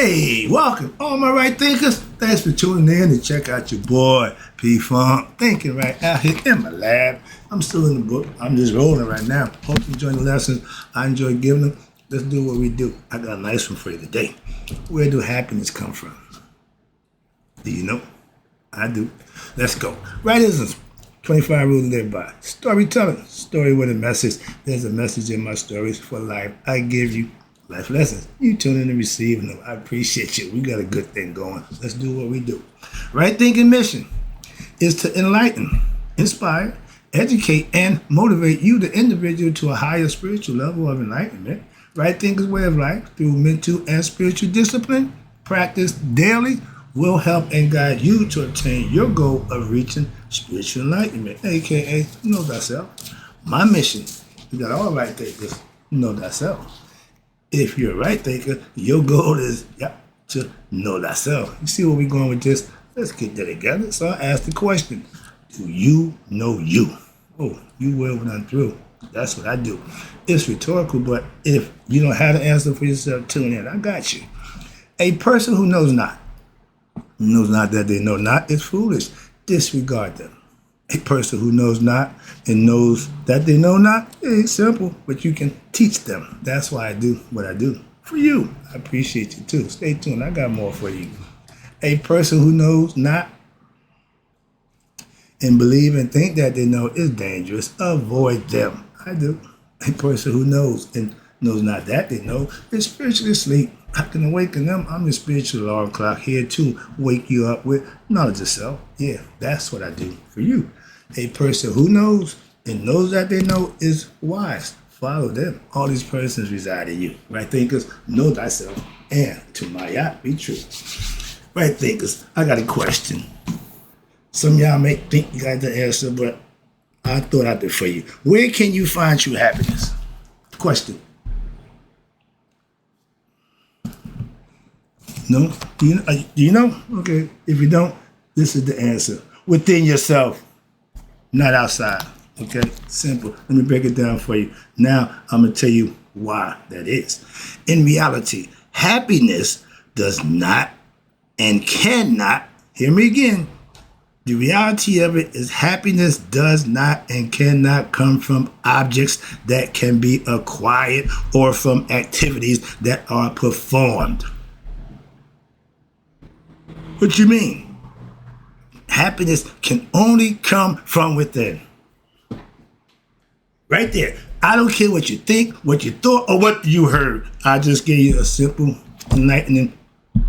Hey, welcome, all my right thinkers. Thanks for tuning in to check out your boy, P-Funk, thinking right out here in my lab. I'm still in the book. I'm just rolling right now. Hope you enjoy the lessons. I enjoy giving them. Let's do what we do. I got a nice one for you today. Where do happiness come from? Do you know? I do. Let's go. Wrightisms. 25 rules to live by. Storytelling. Story with a message. There's a message in my stories for life. I give you life lessons. You tune in and receiving them. I appreciate you. We got a good thing going. Let's do what we do. Right thinking mission is to enlighten, inspire, educate, and motivate you, the individual, to a higher spiritual level of enlightenment. Right thinker's way of life through mental and spiritual discipline, practice daily, will help and guide you to attain your goal of reaching spiritual enlightenment, aka know thyself. My mission, you got all right thinkers, know thyself. If you're a right thinker, your goal is to know thyself. You see where we're going with this? Let's get that together. So I asked the question, do you know you? Oh, you will when I'm through. That's what I do. It's rhetorical, but if you don't have the answer for yourself, tune in. I got you. A person who knows not that they know not, is foolish. Disregard them. A person who knows not and knows that they know not, it's simple, but you can teach them. That's why I do what I do. For you, I appreciate you too. Stay tuned, I got more for you. A person who knows not and believe and think that they know is dangerous. Avoid them. I do. A person who knows and knows not that they know is spiritually asleep. I can awaken them. I'm the spiritual alarm clock here to wake you up with knowledge of self. Yeah, that's what I do for you. A person who knows and knows that they know is wise. Follow them. All these persons reside in you. Right thinkers, know thyself, and to my yacht be true. Right thinkers, I got a question. Some of y'all may think you got the answer, but I thought out there for you. Where can you find true happiness? Question. No? Do you know? Okay. If you don't, this is the answer. Within yourself, not outside. Okay? Simple. Let me break it down for you. Now, I'm going to tell you why that is. In reality, happiness does not and cannot, hear me again, the reality of it is happiness does not and cannot come from objects that can be acquired or from activities that are performed. What you mean? Happiness can only come from within. Right there. I don't care what you think, what you thought, or what you heard. I just gave you a simple, enlightening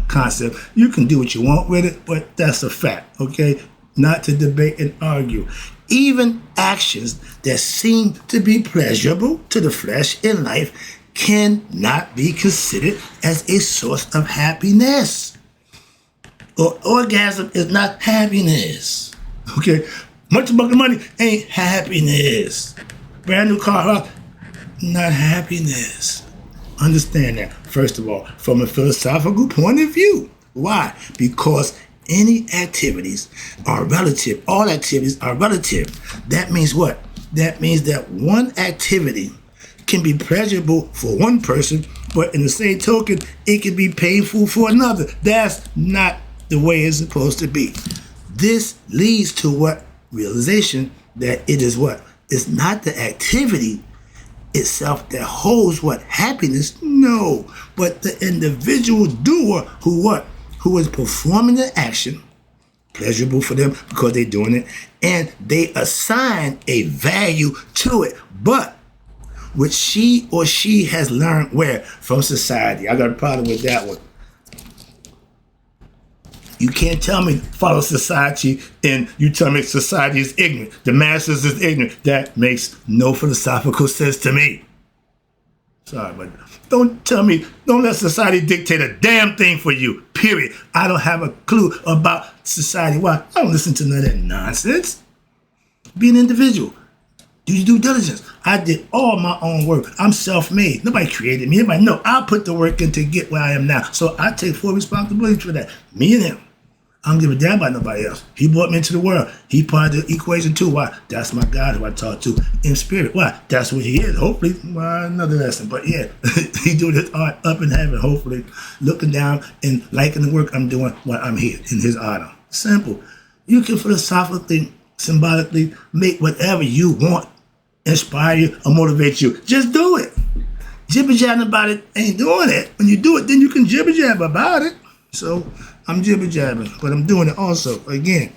concept. You can do what you want with it, but that's a fact, okay? Not to debate and argue. Even actions that seem to be pleasurable to the flesh in life cannot be considered as a source of happiness. Or orgasm is not happiness. Okay? Much bucket money ain't happiness. Brand new car, not happiness. Understand that, first of all, from a philosophical point of view. Why? Because any activities are relative. All activities are relative. That means what? That means that one activity can be pleasurable for one person, but in the same token, it can be painful for another. That's not the way it's supposed to be. This leads to what? Realization that it is what? It's not the activity itself that holds what? Happiness? No. But the individual doer who what? Who is performing the action, pleasurable for them because they're doing it, and they assign a value to it. But which she or she has learned where? From society. I got a problem with that one. You can't tell me follow society and you tell me society is ignorant. The masses is ignorant. That makes no philosophical sense to me. Sorry, but don't let society dictate a damn thing for you, period. I don't have a clue about society. Why? I don't listen to none of that nonsense. Be an individual. Do your due diligence. I did all my own work. I'm self-made. Nobody created me. I put the work in to get where I am now. So I take full responsibility for that. Me and him. I don't give a damn about nobody else. He brought me into the world. He part of the equation too. Why? That's my God who I talk to in spirit. Why? That's what he is. Hopefully, well, another lesson. But yeah, he doing his art up in heaven, hopefully, looking down and liking the work I'm doing while I'm here in his honor. Simple. You can philosophically, symbolically make whatever you want inspire you or motivate you. Just do it. Jibber-jabbing about it ain't doing it. When you do it, then you can jibber-jab about it. So I'm jibber-jabbing, but I'm doing it also. Again,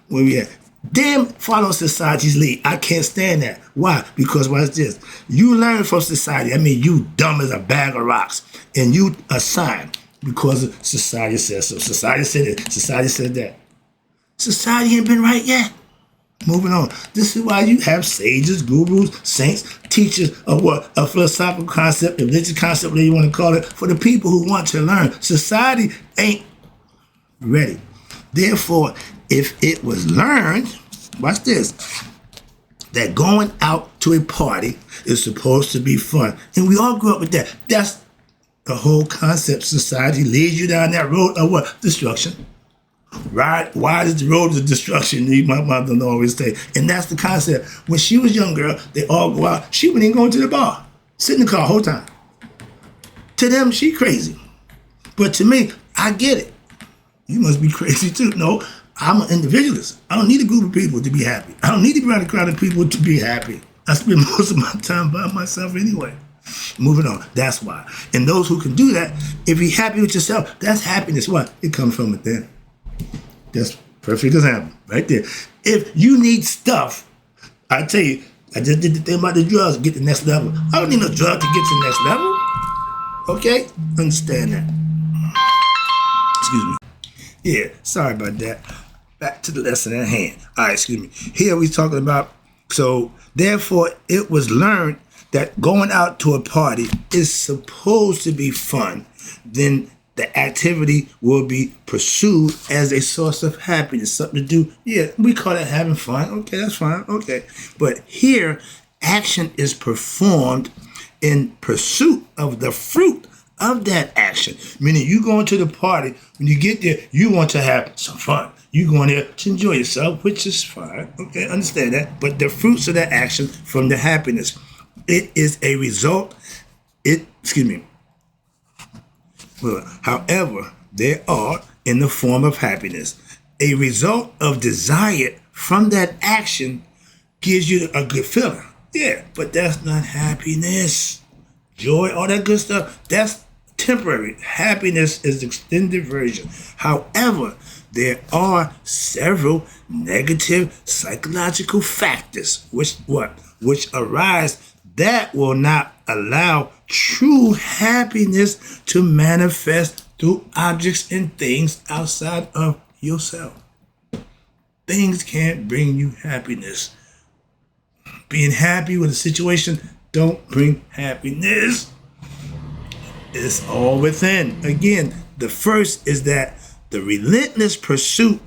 where we at? Damn, follow society's lead. I can't stand that. Why? Because watch this. You learn from society. I mean, you dumb as a bag of rocks. And you assign because society says so. Society said it. Society said that. Society ain't been right yet. Moving on. This is why you have sages, gurus, saints, teachers of what? A philosophical concept, a religious concept, whatever you want to call it, for the people who want to learn. Society ain't ready. Therefore, if it was learned, watch this, that going out to a party is supposed to be fun. And we all grew up with that. That's the whole concept. Society leads you down that road of what? Destruction. Right? Why is the road of destruction? My mother always say. And that's the concept. When she was a young girl, they all go out. She wouldn't even go into the bar. Sit in the car the whole time. To them, she crazy. But to me, I get it. You must be crazy too. No, I'm an individualist. I don't need a group of people to be happy. I don't need to be around a crowd of people to be happy. I spend most of my time by myself anyway. Moving on. That's why. And those who can do that, if you're happy with yourself, that's happiness. What? It comes from within. That's perfect example right there. If you need stuff, I tell you, I just did the thing about the drugs to get to the next level. I don't need no drug to get to the next level. Okay? Understand that. Excuse me. Yeah, sorry about that. Back to the lesson at hand. All right, excuse me. Here we're talking about, so therefore it was learned that going out to a party is supposed to be fun. Then the activity will be pursued as a source of happiness, something to do. Yeah, we call that having fun. Okay, that's fine. Okay. But here, action is performed in pursuit of the fruit of that action. Meaning you going to the party, when you get there, you want to have some fun. You going there to enjoy yourself, which is fine. Okay, understand that. But the fruits of that action from the happiness, it is a result. However, there are, in the form of happiness, a result of desire from that action gives you a good feeling. Yeah, but that's not happiness. Joy, all that good stuff, that's temporary. Happiness is the extended version. However, there are several negative psychological factors which arise that will not allow true happiness to manifest through objects and things outside of yourself. Things can't bring you happiness. Being happy with a situation don't bring happiness. It's all within. Again, the first is that the relentless pursuit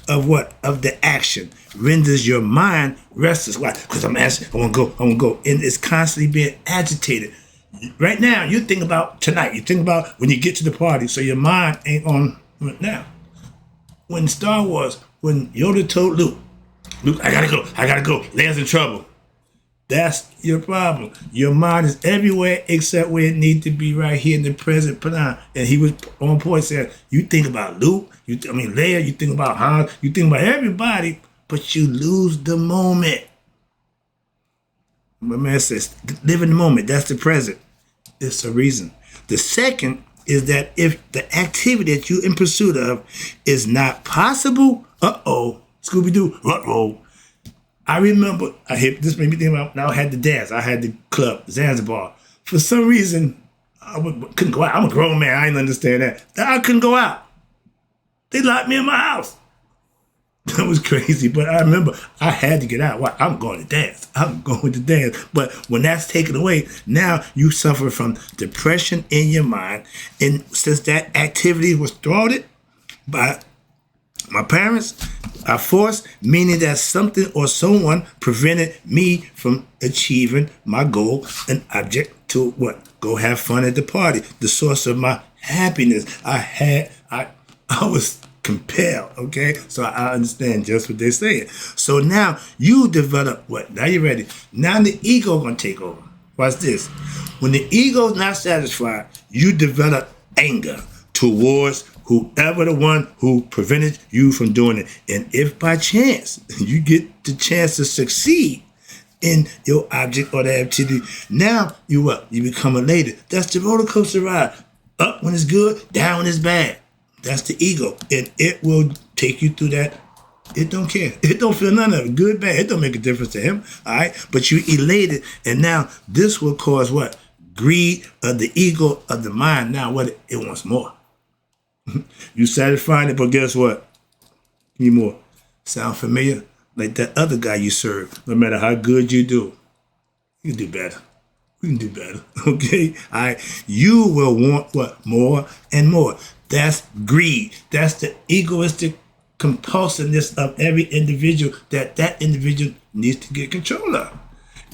of what? Of the action renders your mind restless. Why? Because I'm asking, I want to go. And it's constantly being agitated. Right now, you think about tonight. You think about when you get to the party, so your mind ain't on now. When Star Wars, when Yoda told Luke, I gotta go, Leia's in trouble. That's your problem. Your mind is everywhere except where it needs to be, right here in the present now. And he was on point saying, you think about Luke, Leia, you think about Han, you think about everybody, but you lose the moment. My man says, live in the moment. That's the present. It's a reason. The second is that if the activity that you're in pursuit of is not possible, Scooby-Doo, ruh-roh. I remember, this made me think about, now I had the dance. I had the club, Zanzibar. For some reason, couldn't go out. I'm a grown man. I didn't understand that. I couldn't go out. They locked me in my house. That was crazy, but I remember I had to get out. Why? I'm going to dance. But when that's taken away, now you suffer from depression in your mind. And since that activity was thwarted by my parents, I forced, meaning that something or someone prevented me from achieving my goal and object to what? Go have fun at the party. The source of my happiness. I was compelled, okay? So I understand just what they're saying. So now you develop what? Now you're ready. Now the ego gonna take over. Watch this. When the ego is not satisfied, you develop anger towards whoever the one who prevented you from doing it. And if by chance you get the chance to succeed in your object or the activity, now you what? You become elated. That's the roller coaster ride. Up when it's good, down when it's bad. That's the ego. And it will take you through that. It don't care. It don't feel none of it. Good, bad. It don't make a difference to him. All right? But you elated. And now this will cause what? Greed of the ego of the mind. Now what? It wants more. You satisfying it, but guess what? Give me more. Sound familiar? Like that other guy you serve. No matter how good you do, you can do better. We can do better. Okay? All right? You will want what? More and more. That's greed. That's the egoistic compulsiveness of every individual that individual needs to get control of.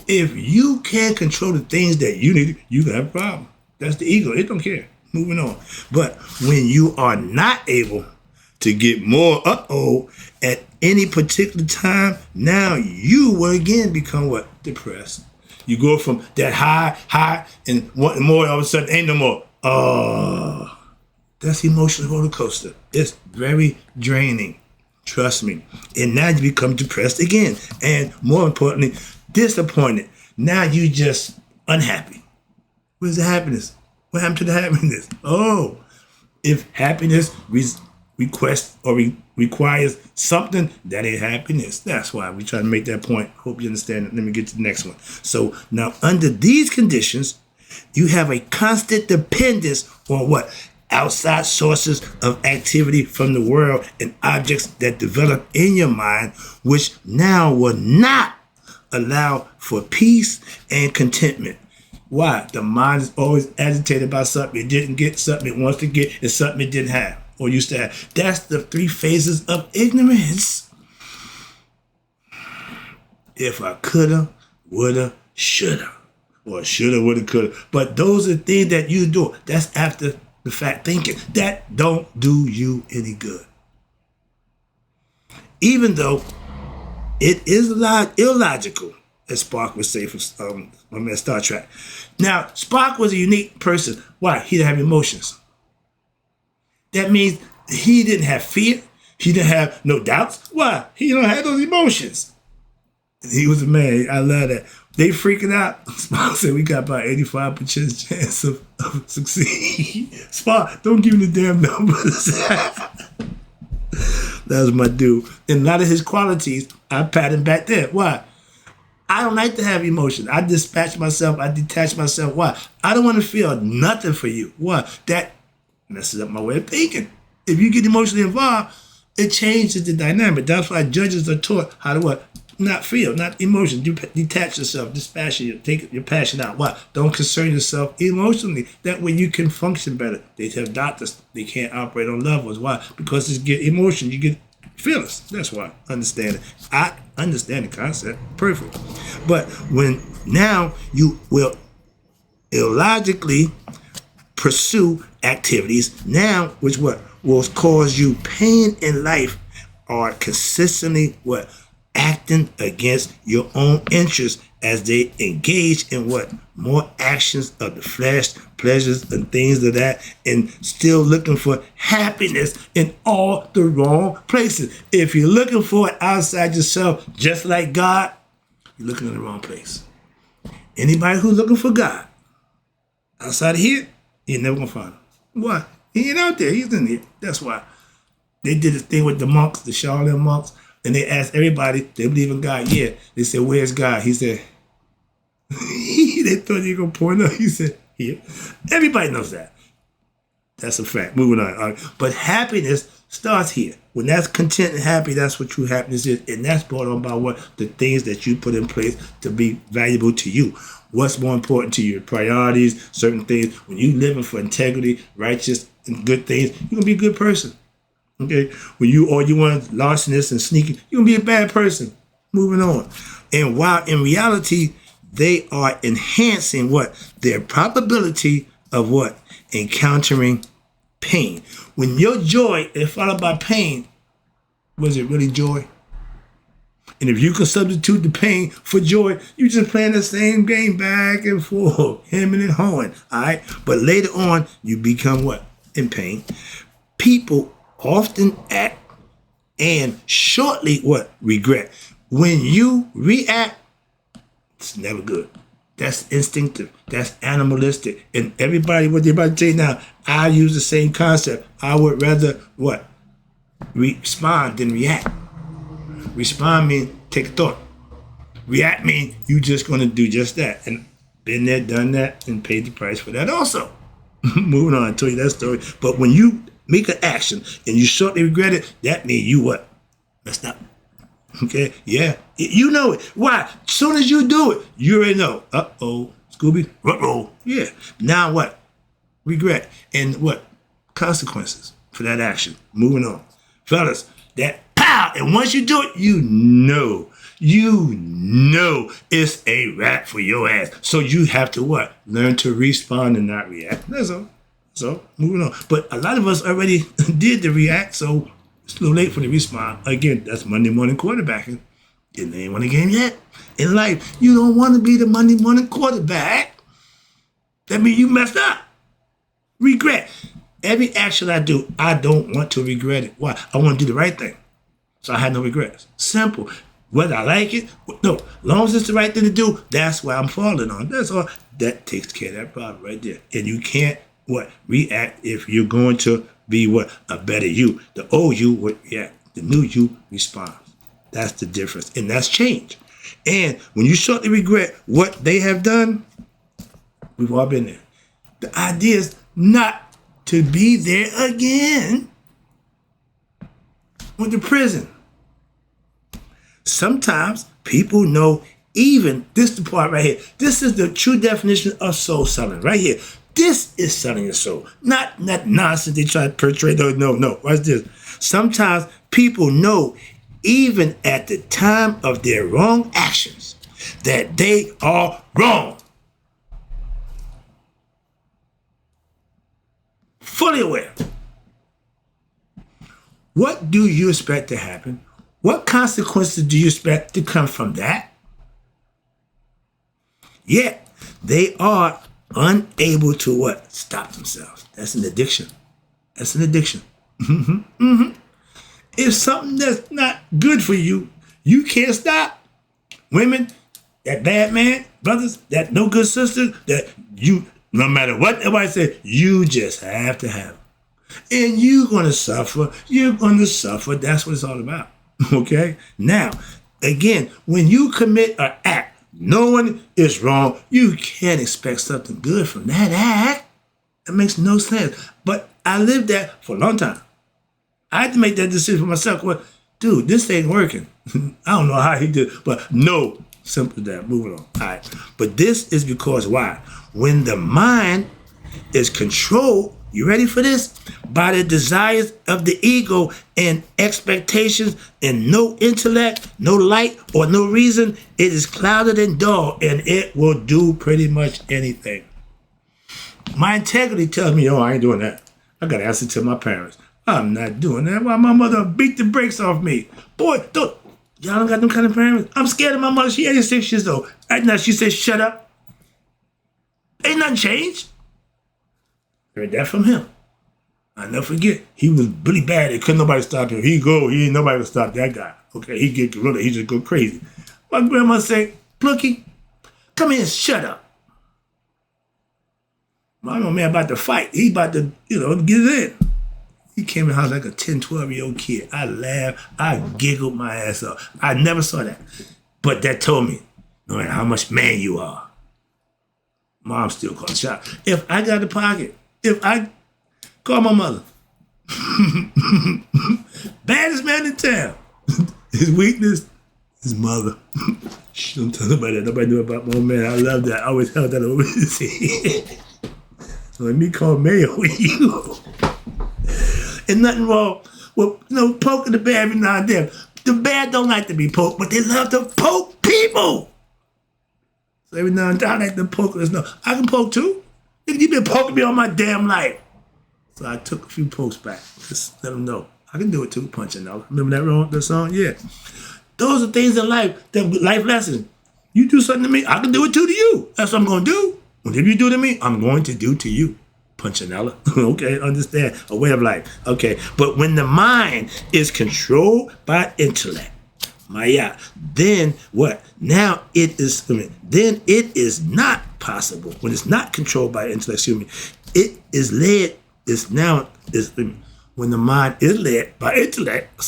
If you can't control the things that you need, you have a problem. That's the ego. It don't care. Moving on. But when you are not able to get more at any particular time, now you will again become what? Depressed. You go from that high, and wanting more, all of a sudden ain't no more. Oh, that's emotional roller coaster. It's very draining. Trust me. And now you become depressed again. And more importantly, disappointed. Now you just unhappy. Where's the happiness? What happened to the happiness? Oh, if happiness requests or requires something, that ain't happiness. That's why we try to make that point. Hope you understand it. Let me get to the next one. So now under these conditions, you have a constant dependence on what? Outside sources of activity from the world and objects that develop in your mind, which now will not allow for peace and contentment. Why? The mind is always agitated about something it didn't get, something it wants to get, and something it didn't have or used to have. That's the three phases of ignorance. If I coulda, woulda, shoulda. Or shoulda, woulda, coulda. But those are things that you do. That's after the fact thinking. That don't do you any good. Even though it is illogical, as Spock would say from Star Trek. Now, Spock was a unique person. Why? He didn't have emotions. That means he didn't have fear. He didn't have no doubts. Why? He don't have those emotions. He was a man. I love that. They freaking out. Spock said we got about 85% chance of succeed. Spock, don't give me the damn numbers. That was my dude. And a lot of his qualities, I pat him back there. Why? I don't like to have emotions. I dispatch myself. I detach myself. Why? I don't want to feel nothing for you. Why? That messes up my way of thinking. If you get emotionally involved, it changes the dynamic. That's why judges are taught how to what? Not feel, not emotion. Detach yourself, dispassion, take your passion out. Why? Don't concern yourself emotionally. That way you can function better. They tell doctors they can't operate on levels. Why? Because you get emotion, you get feelings. That's why. Understand it. I understand the concept. Perfect. But when now you will illogically pursue activities now which what will cause you pain in life are consistently what? Acting against your own interests as they engage in what? More actions of the flesh, pleasures and things of that, and still looking for happiness in all the wrong places. If you're looking for it outside yourself, just like God, you're looking in the wrong place. Anybody who's looking for God outside of here, you're never going to find him. Why? He ain't out there. He's in here. That's why. They did this thing with the monks, the Shaolin monks, and they asked everybody, they believe in God. Yeah. They said, where's God? He said, they thought you were going to point out. He said, here. Everybody knows that. That's a fact. Moving on. All right. But happiness starts here. When that's content and happy, that's what true happiness is. And that's brought on by what? The things that you put in place to be valuable to you. What's more important to you? Priorities, certain things. When you living for integrity, righteous, and good things, you're going to be a good person. Okay, when you want larcenous and sneaking, you're gonna be a bad person. Moving on. And while in reality, they are enhancing what? Their probability of what? Encountering pain. When your joy is followed by pain, was it really joy? And if you can substitute the pain for joy, you're just playing the same game back and forth, hemming and hawing, all right? But later on, you become what? In pain. People often act and shortly what? Regret. When you react, it's never good. That's instinctive. That's animalistic. And everybody, what they're about to say now, I use the same concept. I would rather what? Respond than react. Respond means take a thought. React means you just going to do just that. And been there, done that, and paid the price for that also. Moving on, I told you that story. But when you make an action and you shortly regret it, that means you what? Messed up. Okay? Yeah. You know it. Why? As soon as you do it, you already know. Uh-oh. Scooby, ruh-roh. Yeah. Now what? Regret. And what? Consequences for that action. Moving on. Fellas, that pow! And once you do it, you know it's a wrap for your ass. So you have to what? Learn to respond and not react. That's all. So, moving on. But a lot of us already did the react, so it's a little late for the respond. Again, that's Monday morning quarterbacking. You ain't won the game yet. In life, you don't want to be the Monday morning quarterback. That means you messed up. Regret. Every action I do, I don't want to regret it. Why? I want to do the right thing. So I had no regrets. Simple. Whether I like it, no. As long as it's the right thing to do, that's what I'm falling on. That's all. That takes care of that problem right there. And you can't, what? React if you're going to be, what? A better you. The old you would react. The new you responds. That's the difference. And that's change. And when you shortly regret what they have done, we've all been there. The idea is not to be there again. Went to prison. Sometimes people know even, this is the part right here. This is the true definition of soul selling right here. This is selling your soul. Not nonsense they try to portray. No. Watch this. Sometimes people know even at the time of their wrong actions that they are wrong. Fully aware. What do you expect to happen? What consequences do you expect to come from that? Yet, they are unable to what? Stop themselves. That's an addiction. That's an addiction. If something that's not good for you, you can't stop. Women, that bad man, brothers, that no good sister, that you, no matter what everybody says, you just have to have it. And you're going to suffer. You're going to suffer. That's what it's all about. Okay? Now, again, when you commit an act, knowing it's wrong, you can't expect something good from that act. That makes no sense. But I lived that for a long time. I had to make that decision for myself. Well, dude, this ain't working. I don't know how he did, but no. Simple as that. Moving on. All right. But this is because why? When the mind is controlled, you ready for this? By the desires of the ego and expectations and no intellect, no light, or no reason, it is clouded and dull, and it will do pretty much anything. My integrity tells me, I ain't doing that. I got to answer to my parents. I'm not doing that. Why my mother beat the brakes off me? Boy, y'all don't got them kind of parents. I'm scared of my mother. She 86 years old. Right now, she says, shut up. Ain't nothing changed. Heard that from him. I never forget. He was really bad. Couldn't nobody stop him. He ain't nobody to stop that guy. Okay, he get gorilla. He just go crazy. My grandma say, Plookie, come here and shut up. My man about to fight. He about to, get it in. He came in the house like a 10, 12-year-old kid. I laughed. I giggled my ass up. I never saw that. But that told me, no matter how much man you are, Mom still called shot. If I got the pocket, if I call my mother, baddest man in town, his weakness, his mother. Don't tell nobody that. Nobody knew about my old man. I love that. I always held that over his head. So let me call Mayo with you. And nothing wrong with, poking the bear every now and then. The bear don't like to be poked, but they love to poke people. So every now and then I like to poke. No, I can poke too. You've been poking me all my damn life. So I took a few posts back. Just let them know. I can do it too, punching out. Remember that song? Yeah. Those are things in life, that life lessons. You do something to me, I can do it too to you. That's what I'm going to do. Whatever you do to me, I'm going to do to you. Punchinella. Okay, understand. A way of life. Okay, but when the mind is controlled by intellect, Maya, then what? Now then it is not possible. When it's not controlled by intellect, it is led, when the mind is led by intellect,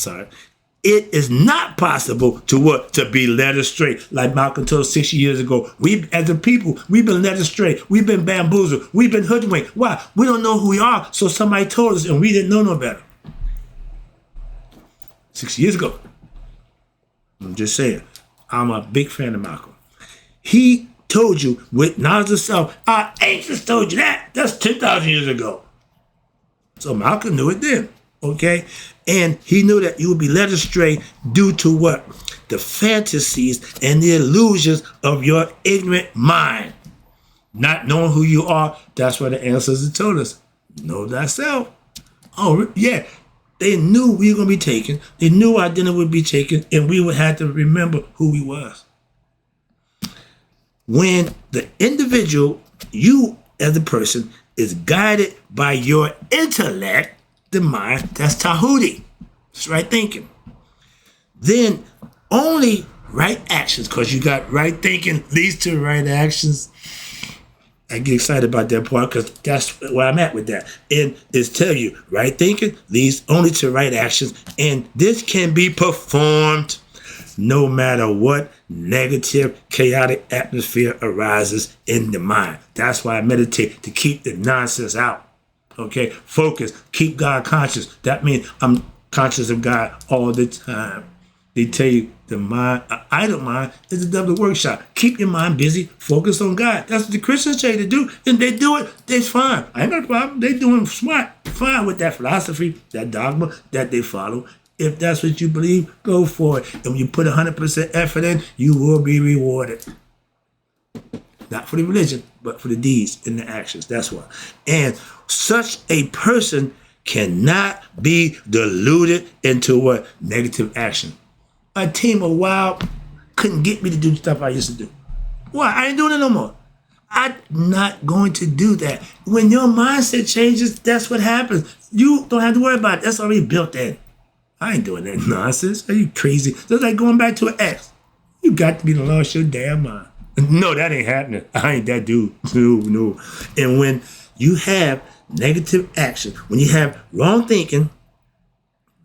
it is not possible to what? To be led astray. Like Malcolm told 60 years ago, we as a people, we've been led astray. We've been bamboozled. We've been hoodwinked. Why? We don't know who we are, so somebody told us and we didn't know no better. 60 years ago. I'm just saying, I'm a big fan of Malcolm. He told you with knowledge of self, our ancients told you that. That's 10,000 years ago. So Malcolm knew it then. Okay? And he knew that you would be led astray due to what? The fantasies and the illusions of your ignorant mind. Not knowing who you are, that's what the ancestors told us. Know thyself. Oh, yeah. They knew we were going to be taken. They knew our identity would be taken, and we would have to remember who we was. When the individual, you as a person, is guided by your intellect, the mind, that's Tahuti. It's right thinking. Then only right actions, because you got right thinking leads to right actions. I get excited about that part because that's where I'm at with that. And it's tell you, right thinking leads only to right actions. And this can be performed no matter what negative, chaotic atmosphere arises in the mind. That's why I meditate, to keep the nonsense out. Okay, focus, keep God conscious. That means I'm conscious of God all the time. They tell you the mind, idle mind is a double workshop. Keep your mind busy, focus on God. That's what the Christians say to do, and they do it, it's fine. I ain't got a problem. They doing smart, fine with that philosophy, that dogma that they follow. If that's what you believe, go for it. And when you put 100% effort in, you will be rewarded. Not for the religion, but for the deeds and the actions. That's why. And such a person cannot be deluded into what? Negative action. A team of wild couldn't get me to do the stuff I used to do. Why? I ain't doing it no more. I'm not going to do that. When your mindset changes, that's what happens. You don't have to worry about it. That's already built in. I ain't doing that nonsense. Are you crazy? That's like going back to an ex. You got to be the lost your damn mind. No, that ain't happening. I ain't that dude. No. And when you have negative action, when you have wrong thinking,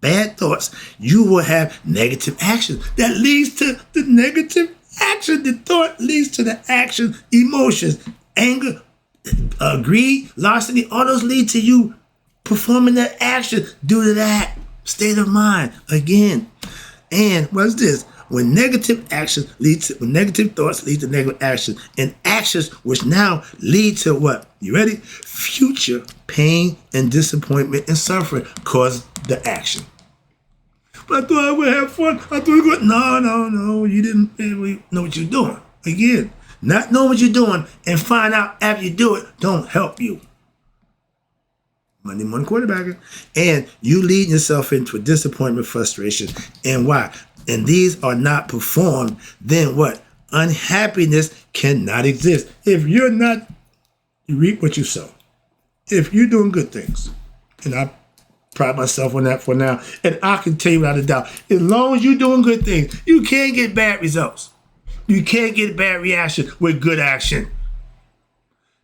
bad thoughts, you will have negative action. That leads to the negative action. The thought leads to the action, emotions, anger, greed, larceny. All those lead to you performing that action due to that state of mind again. And what's this? When negative thoughts lead to negative action, and actions which now lead to what? You ready? Future pain and disappointment and suffering cause the action. But I thought I would have fun. I thought we would. No. You didn't really know what you're doing. Again, not knowing what you're doing and find out after you do it don't help you. Monday morning quarterbacking. And you lead yourself into a disappointment, frustration. And why? And these are not performed, then what? Unhappiness cannot exist. If you're not, you reap what you sow. If you're doing good things, and I pride myself on that for now, and I can tell you without a doubt, as long as you're doing good things, you can't get bad results. You can't get bad reaction with good action.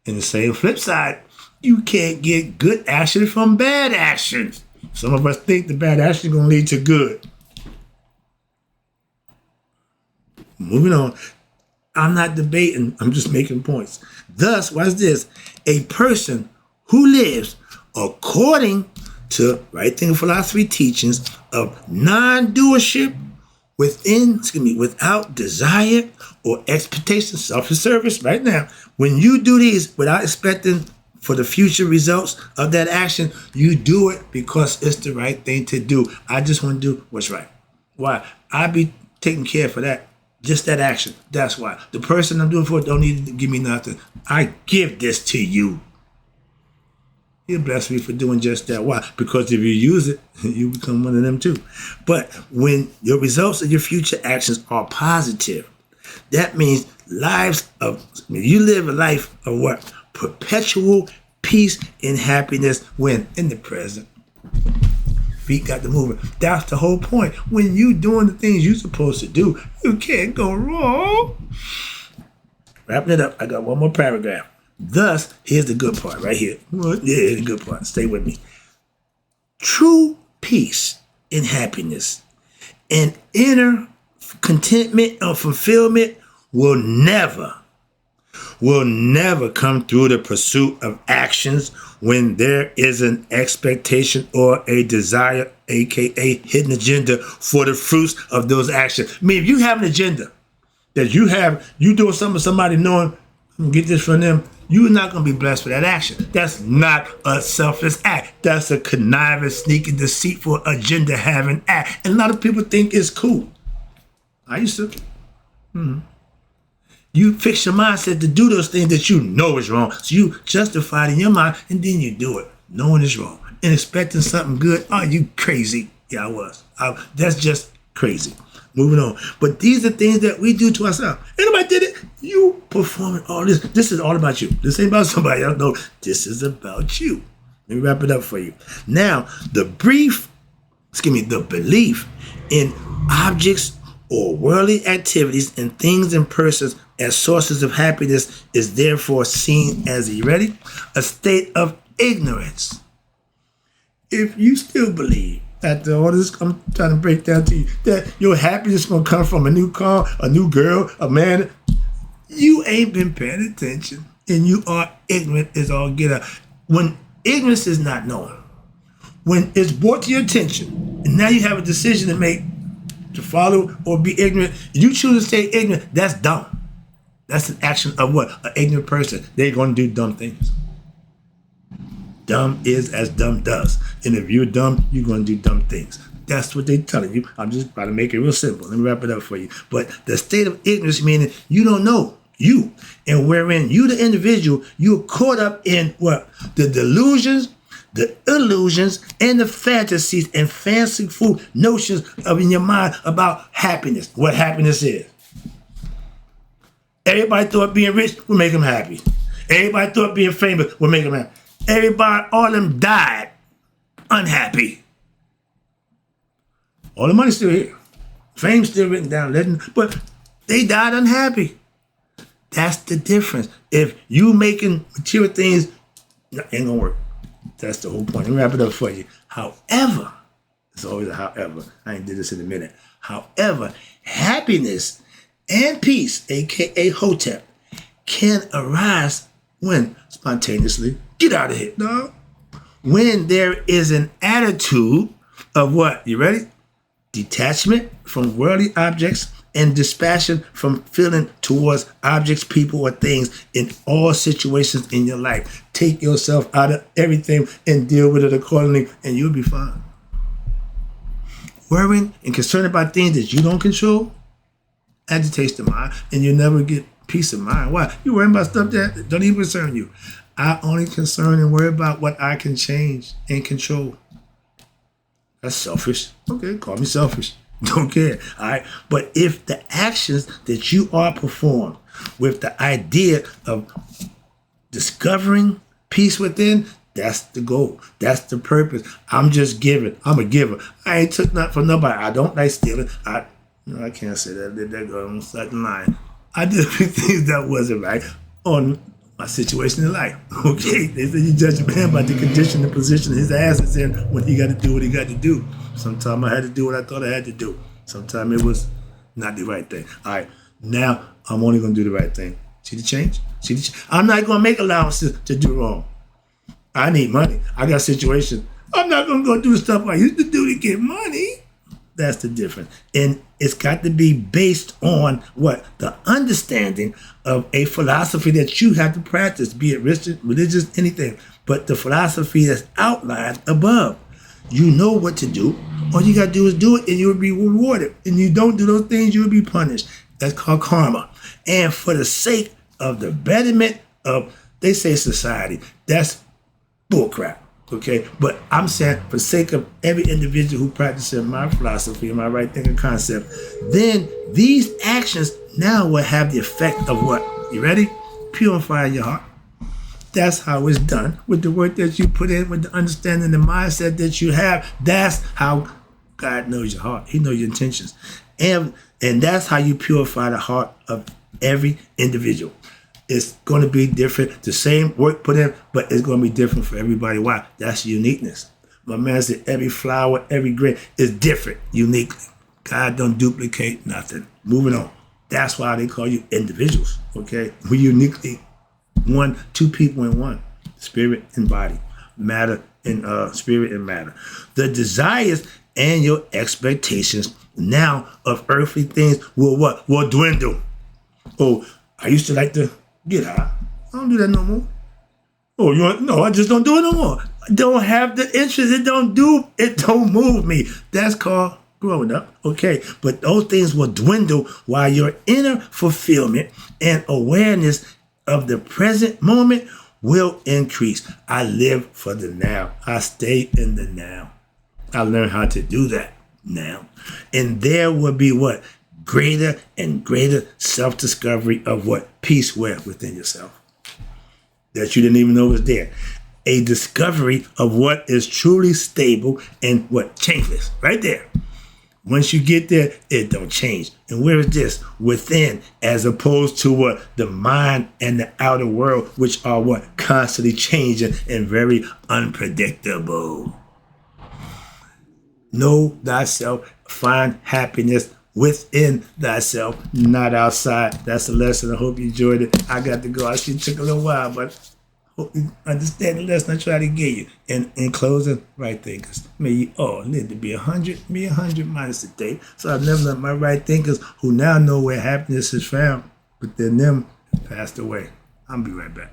And the same flip side, you can't get good action from bad action. Some of us think the bad action is going to lead to good. Moving on. I'm not debating. I'm just making points. Thus, what's this? A person who lives according to right thinking philosophy teachings of non-doership without desire or expectation, self-service. Right now, when you do these without expecting for the future results of that action, you do it because it's the right thing to do. I just want to do what's right. Why? I be taking care for that. Just that action. That's why. The person I'm doing for don't need to give me nothing. I give this to you. He'll bless me for doing just that. Why? Because if you use it, you become one of them too. But when your results of your future actions are positive, that means you live a life of what? Perpetual peace and happiness when in the present. Feet got to moving. That's the whole point. When you doing the things you're supposed to do, you can't go wrong. Wrapping it up, I got one more paragraph. Thus, here's the good part right here. Yeah, here's the good part. Stay with me. True peace and happiness and inner contentment or fulfillment will never come through the pursuit of actions when there is an expectation or a desire, aka hidden agenda, for the fruits of those actions. I mean, if you have an agenda that you doing something with somebody knowing, I'm gonna get this from them, you're not going to be blessed with that action. That's not a selfless act. That's a conniving, sneaking, deceitful, agenda-having act. And a lot of people think it's cool. I used to. You fix your mindset to do those things that you know is wrong. So you justify it in your mind, and then you do it, knowing it's wrong. And expecting something good. Oh, you crazy. Yeah, I was. That's just crazy. Moving on. But these are things that we do to ourselves. Anybody did it? You performing all this. This is all about you. This ain't about somebody else. No, this is about you. Let me wrap it up for you. Now, the belief in objects or worldly activities and things and persons as sources of happiness is therefore seen as, are you ready? A state of ignorance. If you still believe, after all this, I'm trying to break down to you, that your happiness is going to come from a new car, a new girl, a man, you ain't been paying attention, and you are ignorant as all get out. When ignorance is not known, when it's brought to your attention, and now you have a decision to make, to follow or be ignorant, you choose to stay ignorant, that's dumb. That's an action of what? An ignorant person. They're going to do dumb things. Dumb is as dumb does. And if you're dumb, you're going to do dumb things. That's what they're telling you. I'm just trying to make it real simple. Let me wrap it up for you. But the state of ignorance meaning you don't know you. And wherein you, the individual, you're caught up in what? The delusions, the illusions, and the fantasies and fanciful notions of in your mind about happiness. What happiness is. Everybody thought being rich would make them happy. Everybody thought being famous would make them happy. Everybody, all of them died unhappy. All the money's still here. Fame's still written down, but they died unhappy. That's the difference. If you making material things, it ain't gonna work. That's the whole point. Let me wrap it up for you. However, it's always a however. I ain't did this in a minute. However, happiness and peace, aka Hotep, can arise when spontaneously. Get out of here, dog. When there is an attitude of what? You ready? Detachment from worldly objects and dispassion from feeling towards objects, people, or things in all situations in your life. Take yourself out of everything and deal with it accordingly, and you'll be fine. Worrying and concerned about things that you don't control agitates the mind, and you'll never get peace of mind. Why? You're worrying about stuff that don't even concern you. I only concern and worry about what I can change and control. That's selfish. Okay, call me selfish. Don't care. All right. But if the actions that you are performed with the idea of discovering peace within, that's the goal. That's the purpose. I'm just giving. I'm a giver. I ain't took nothing from nobody. I don't like stealing. I can't say that. That goes on such line. I did a few things that wasn't right on my situation in life. Okay, they say you judge a man by the condition and position his ass is in when he got to do what he got to do. Sometimes I had to do what I thought I had to do. Sometimes it was not the right thing. All right, now I'm only going to do the right thing. See the change? I'm not going to make allowances to do wrong. I need money. I got situations. I'm not going to go do stuff I used to do to get money. That's the difference. And it's got to be based on what? The understanding of a philosophy that you have to practice, be it religious, anything. But the philosophy that's outlined above. You know what to do. All you got to do is do it and you'll be rewarded. And you don't do those things, you'll be punished. That's called karma. And for the sake of the betterment of, they say society, that's bullcrap. Okay, but I'm saying for sake of every individual who practices my philosophy and my right thinking concept, then these actions now will have the effect of what? You ready? Purify your heart. That's how it's done with the work that you put in, with the understanding, the mindset that you have. That's how God knows your heart. He knows your intentions. And that's how you purify the heart of every individual. It's going to be different. The same work put in, but it's going to be different for everybody. Why? That's uniqueness. My man said every flower, every grain is different uniquely. God don't duplicate nothing. Moving on. That's why they call you individuals. Okay? We uniquely one, two people in one. Spirit and body. Matter and spirit and matter. The desires and your expectations now of earthly things will what? Will dwindle. Oh, I used to like to get high. I don't do that no more. Oh, you want? No, I just don't do it no more. I don't have the interest. It don't move me. That's called growing up. Okay. But those things will dwindle while your inner fulfillment and awareness of the present moment will increase. I live for the now. I stay in the now. I learned how to do that now. And there will be what? Greater and greater self-discovery of what? Peace where? Within yourself. That you didn't even know was there. A discovery of what is truly stable and what? Changeless. Right there. Once you get there, it don't change. And where is this? Within, as opposed to what? The mind and the outer world, which are what? Constantly changing and very unpredictable. Know thyself. Find happiness within thyself, not outside. That's the lesson. I hope you enjoyed it. I got to go. I see it took a little while, but hope you understand the lesson I try to give you. And in closing, right thinkers. May you all live to be 100, me 100 minus a day. So I've never let my right thinkers who now know where happiness is found, but then them passed away. I'll be right back.